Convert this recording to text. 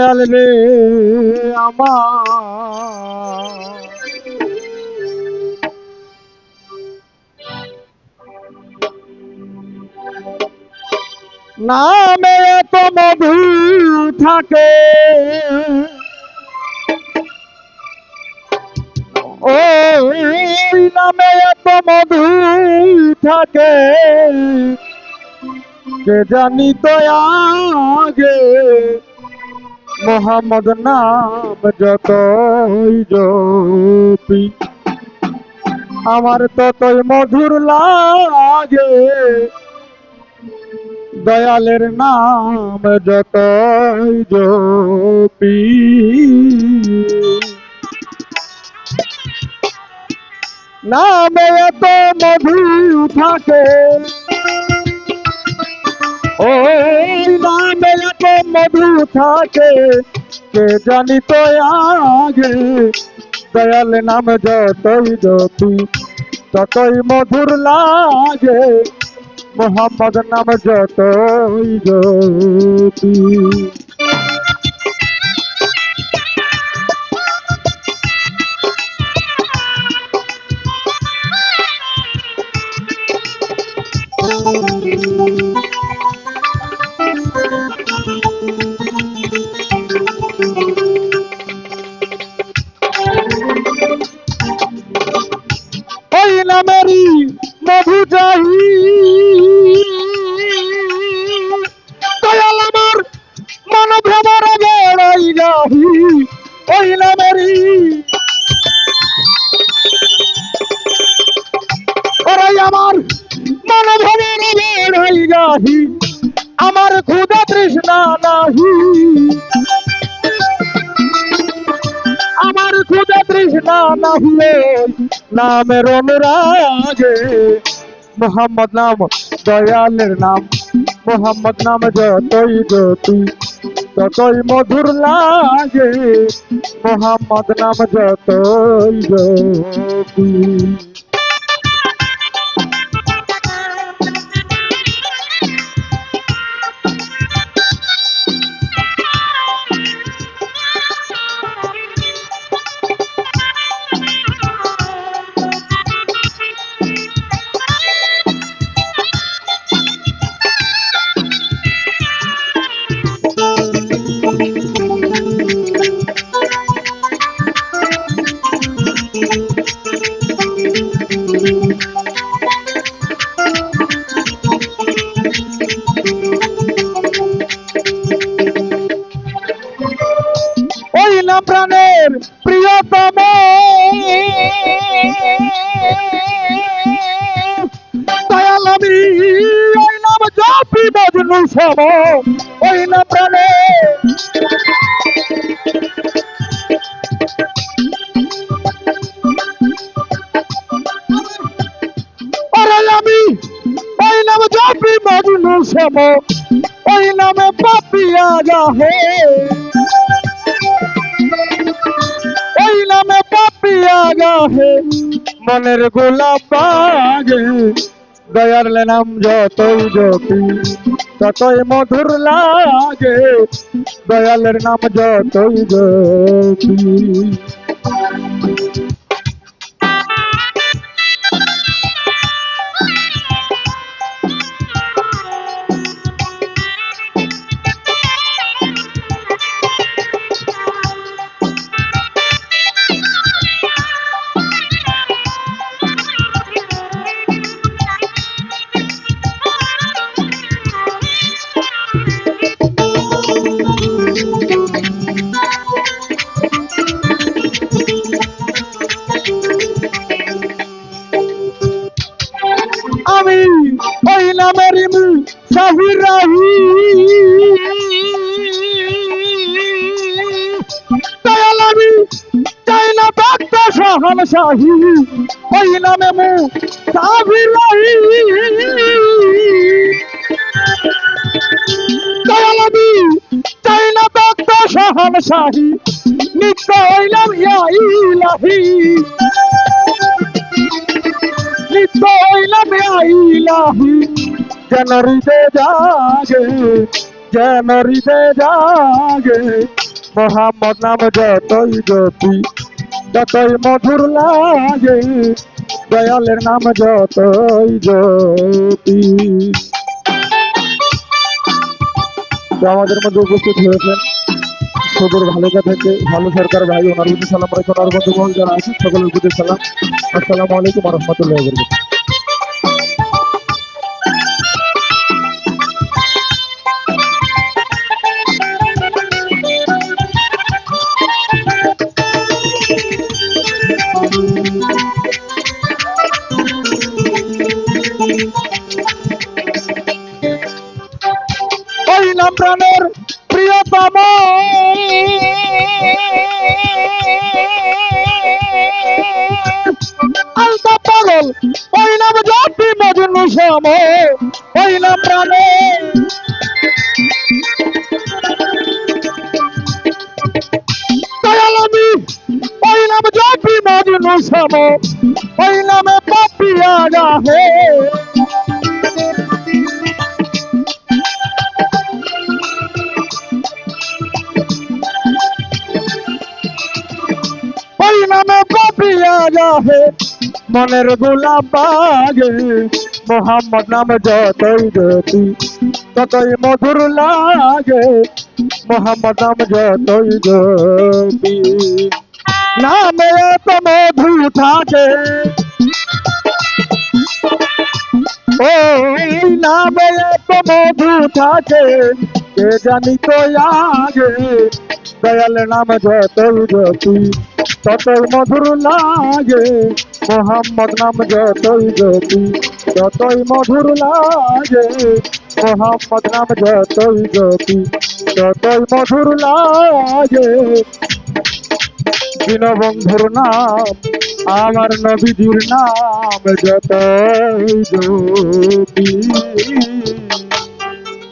দয়াল রে আমার নামে এত মধু থাকে ওই নামে এত মধু থাকে কে জানি তো আগে মোহাম্মদ নাম যতই জপি আমার ততই মধুর লাগে দয়ালের নাম যতই জপি নামে এত মধু থাকে ওই নামে এত মধু থাকে কে জানি তো আগে দয়াল নাম যতই জপি ততই মধুর লাগে মোহাম্মদ নাম যতই জপি ওই নামেরই মধু চাহি দয়াল আমার মন ভ্রমর বেড়াই যাহি ওই নামেরই ওরাই আমার মন ভ্রমর বেড়াই যাহি আমার ক্ষুধা তৃষ্ণা নাহি আমার ক্ষুধা তৃষ্ণা নাহি নামের অনুরাগে মোহাম্মদ নাম দয়ালের নাম মোহাম্মদ নাম যতই জপি ততই মধুর লাগে মোহাম্মদ নাম যতই জপি না প্রাণের প্রিয়তম দয়াল আমি ওই নাম জপি মজনু সম ওই না প্রাণে আমি ওই নাম জপি মজনু সম ওই নামে পাপিয়া যাহে ওই নামে পাপিয়া গাহে মনের গোলাপ বাগে দয়ার নাম যতই জপি ততই মধুর লাগে দয়ালের নাম যতই জপি আমি ওই নামের সাহিরাহি দয়াল আমি চাই না ভক্ত সহন শাহী ওই নামে সাহিরাহি দয়াল আমি চাই না ভক্ত সহন শাহী নিত্য হইলাম ইয়া ইলাহি নিত্য হইলাম ইয়া ইলাহি জানরিতে জাগে মোহাম্মদ নাম যতই জপি ততই মধুর লাগে, দয়ালের নাম যতই জপি। তো আমাদের মধ্যে উপস্থিত হয়েছেন সুদূর ভালুকা থেকে ভালু সরকার ভাই, ওনার প্রতি সালাম রেখে ওনার বন্ধুগণ যারা আছেন সকলের প্রতি সালাম। আসসালামু আলাইকুম ওয়া রাহমাতুল্লাহি ওয়া বারাকাতুহু। হইলাম প্রাণের প্রিয়তম, আলতা পাগল হইলাম জাতি মজনু শ্যাম, হইলাম প্রাণের দয়াল আমি, হইলাম জাতি মজনু শ্যাম, হইলাম পাপিয়া গাহে। ওই নামে পাপিয়া যাহে মনের গোলাপ বাজে, মোহাম্মদ নাম যতই জপি ততই মধুর লাগে, মোহাম্মদ নাম যতই জপি। নামে এত মধু থাকে, ও নামে এত মধু থাকে, কে জানি তো আগে, দয়াল নাম যতই জপি ততই মধুর লাগে, মোহাম্মদ নাম যতই জপি ততই মধুর লাগে, মোহাম্মদ নাম যতই জপি ততই মধুর লাগে। দীনবন্ধুর নাম আমার নবীজির নাম যতই জপি।